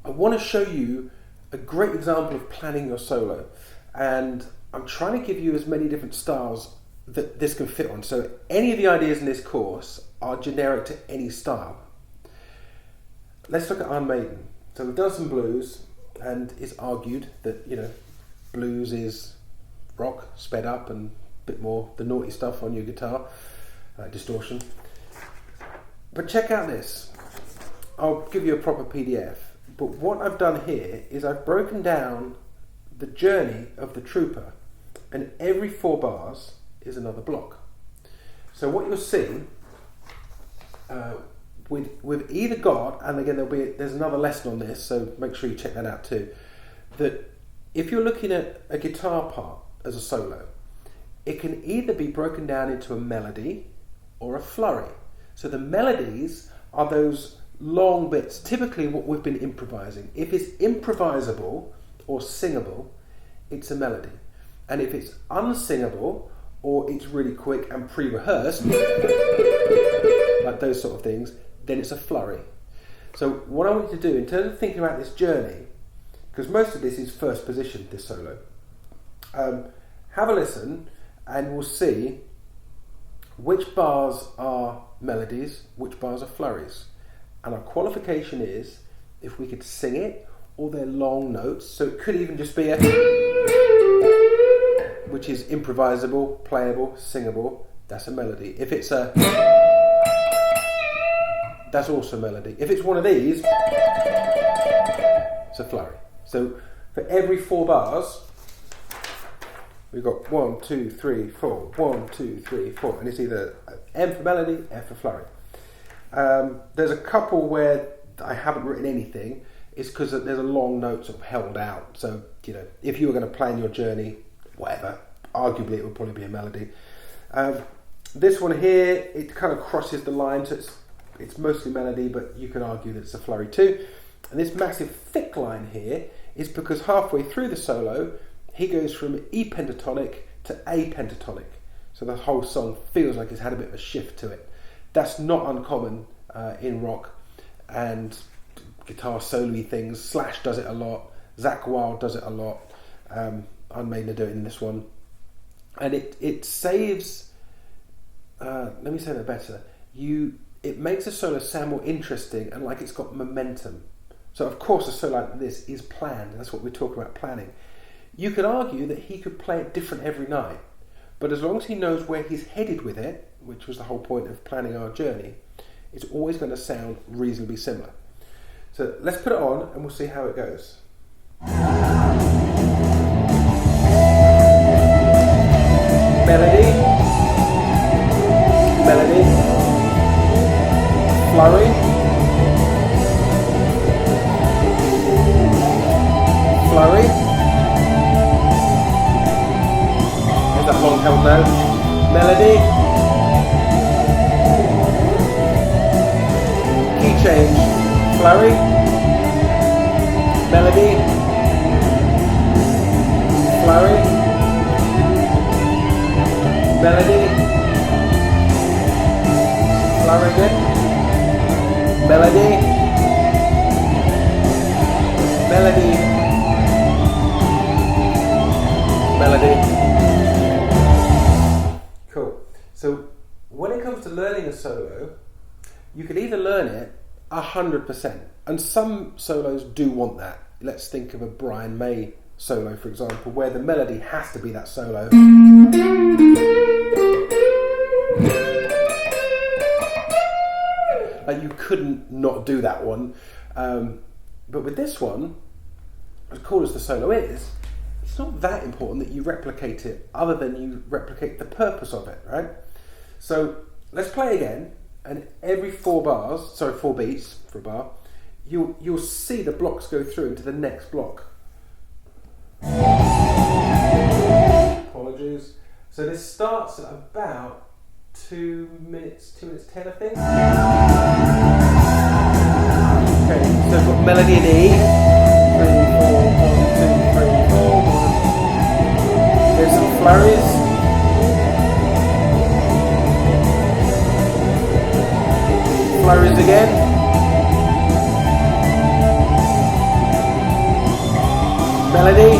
I want to show you a great example of planning your solo, and I'm trying to give you as many different styles that this can fit on. So any of the ideas in this course are generic to any style. Let's look at Unmaiden. So we've done some blues, and it's argued that, you know, blues is rock sped up and a bit more the naughty stuff on your guitar, distortion. But check out this. I'll give you a proper PDF. But what I've done here is I've broken down the journey of the trooper, and every 4 bars is another block. So what you'll see with either God, and again there's another lesson on this, so make sure you check that out too, that if you're looking at a guitar part as a solo, it can either be broken down into a melody or a flurry. So the melodies are those long bits, typically what we've been improvising. If it's improvisable or singable, it's a melody. And if it's unsingable or it's really quick and pre-rehearsed, like those sort of things, then it's a flurry. So what I want you to do in terms of thinking about this journey, because most of this is first position, this solo, have a listen and we'll see which bars are melodies, which bars are flurries. And our qualification is if we could sing it, or they're long notes, so it could even just be a, which is improvisable, playable, singable, that's a melody. If it's a, that's also a melody. If it's one of these, it's a flurry. So for every 4 bars, we've got 1, 2, 3, 4, 1, 2, 3, 4, and it's either M for melody, F for flurry. There's a couple where I haven't written anything. It's because there's a long note sort of held out. So, you know, if you were going to plan your journey, whatever, arguably it would probably be a melody. This one here, it kind of crosses the line, so it's mostly melody, but you can argue that it's a flurry too. And this massive thick line here is because halfway through the solo, he goes from E pentatonic to A pentatonic. So the whole song feels like it's had a bit of a shift to it. That's not uncommon in rock and guitar solo-y things. Slash does it a lot. Zakk Wylde does it a lot. Unmaiden are doing it in this one. And it saves, let me say that better, it makes a solo sound more interesting and like it's got momentum. So of course a solo like this is planned. That's what we're talking about, planning. You could argue that he could play it different every night, but as long as he knows where he's headed with it, which was the whole point of planning our journey, it's always going to sound reasonably similar. So let's put it on and we'll see how it goes. Melody, melody, flurry, flurry, there's that long held note, melody, key change, flurry, melody, flurry, melody, flurry again, melody, melody, melody. Cool. So when it comes to learning a solo, you can either learn it 100%, and some solos do want that. Let's think of a Brian May solo, for example, where the melody has to be that solo. Like you couldn't not do that one. But with this one, as cool as the solo is, it's not that important that you replicate it other than you replicate the purpose of it, right? So let's play again, and every 4 beats for a bar, you'll see the blocks go through into the next block. Apologies. So this starts at about 2 minutes 10, I think. Okay, so we've got melody in E. 3, 4, 1, 2, 3, 4. There's some flurries. Flurries again. melody,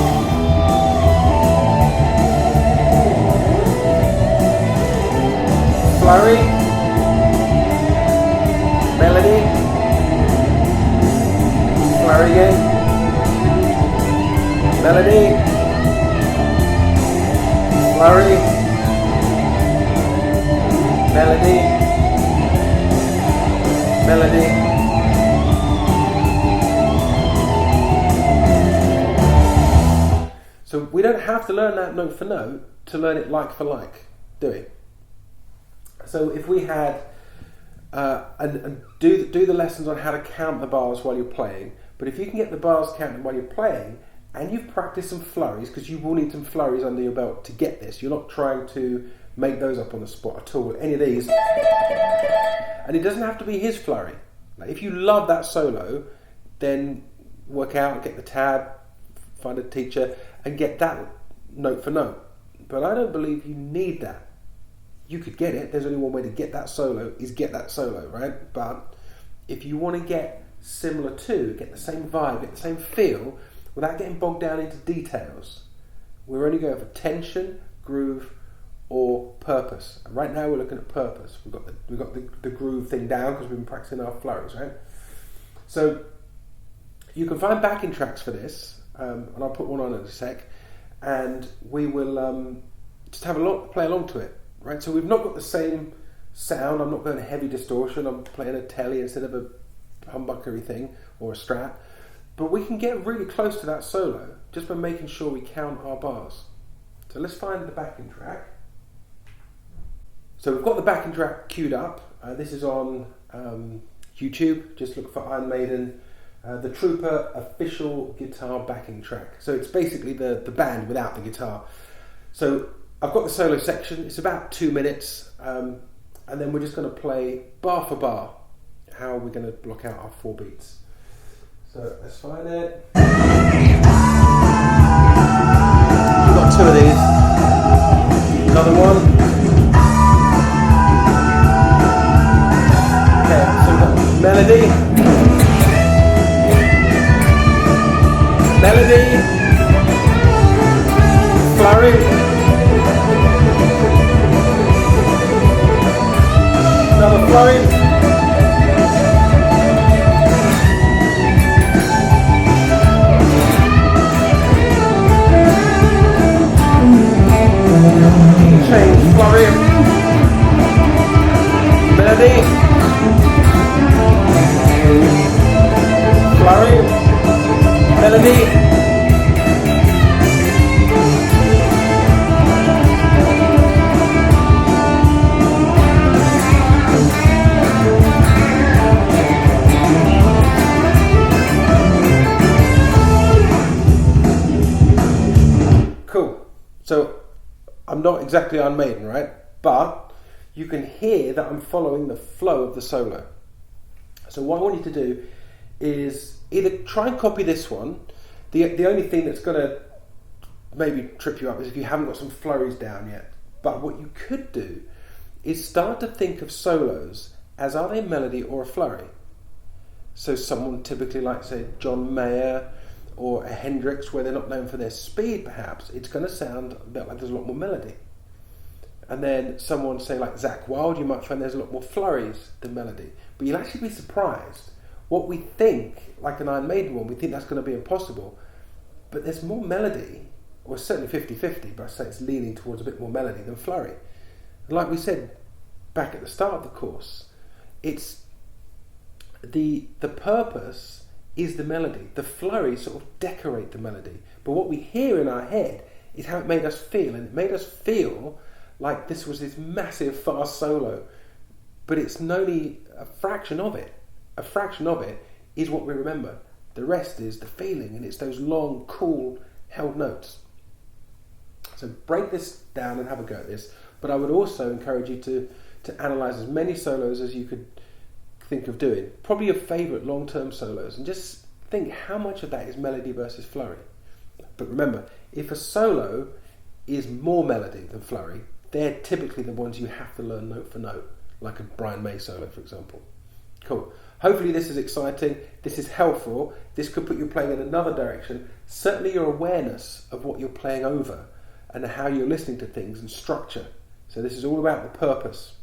flurry, melody, flurry again, melody, flurry, melody, melody. So we don't have to learn that note for note to learn it like for like, do we? So if we had and do the lessons on how to count the bars while you're playing, but if you can get the bars counted while you're playing and you've practiced some flurries, because you will need some flurries under your belt to get this, you're not trying to make those up on the spot at all, any of these, and it doesn't have to be his flurry. Like if you love that solo, then work out, get the tab, find a teacher and get that note for note. But I don't believe you need that. You could get it. There's only one way to get that solo, is get that solo, right? But if you want to get similar to, get the same vibe, get the same feel, without getting bogged down into details, we're only going for tension, groove, or purpose. And right now we're looking at purpose. We've got the groove thing down because we've been practicing our flurries, right? So you can find backing tracks for this. And I'll put one on in a sec, and we will just have a look, play along to it, right? So we've not got the same sound. I'm not going heavy distortion. I'm playing a telly instead of a humbuckery thing or a Strat, but we can get really close to that solo just by making sure we count our bars. So let's find the backing track. So we've got the backing track queued up. This is on YouTube. Just look for Iron Maiden. The Trooper official guitar backing track. So it's basically the band without the guitar. So I've got the solo section. It's about 2 minutes, and then we're just going to play bar for bar how we're going to block out our 4 beats. So let's find it. We've got 2 of these. Another one. Okay, so we've got melody. Melody, flurry, another flurry, change, flurry, melody, flurry, melody, cool. So I'm not exactly Iron Maiden, right? But you can hear that I'm following the flow of the solo. So what I want you to do is either try and copy this one. The only thing that's going to maybe trip you up is if you haven't got some flurries down yet. But what you could do is start to think of solos as, are they a melody or a flurry? So someone typically like, say, John Mayer or a Hendrix, where they're not known for their speed perhaps, it's going to sound a bit like there's a lot more melody. And then someone, say, like Zakk Wylde, you might find there's a lot more flurries than melody. But you'll actually be surprised. What we think, like an Iron Maiden one, we think that's going to be impossible. But there's more melody, or certainly 50-50, but I say it's leaning towards a bit more melody than flurry. And like we said back at the start of the course, it's the purpose is the melody. The flurries sort of decorate the melody. But what we hear in our head is how it made us feel. And it made us feel like this was this massive, fast solo. But it's only a fraction of it. A fraction of it is what we remember. The rest is the feeling, and it's those long, cool, held notes. So break this down and have a go at this. But I would also encourage you to analyse as many solos as you could think of doing. Probably your favourite long-term solos, and just think how much of that is melody versus flurry. But remember, if a solo is more melody than flurry, they're typically the ones you have to learn note for note, like a Brian May solo, for example. Cool. Hopefully this is exciting, this is helpful, this could put you playing in another direction. Certainly your awareness of what you're playing over and how you're listening to things and structure. So this is all about the purpose.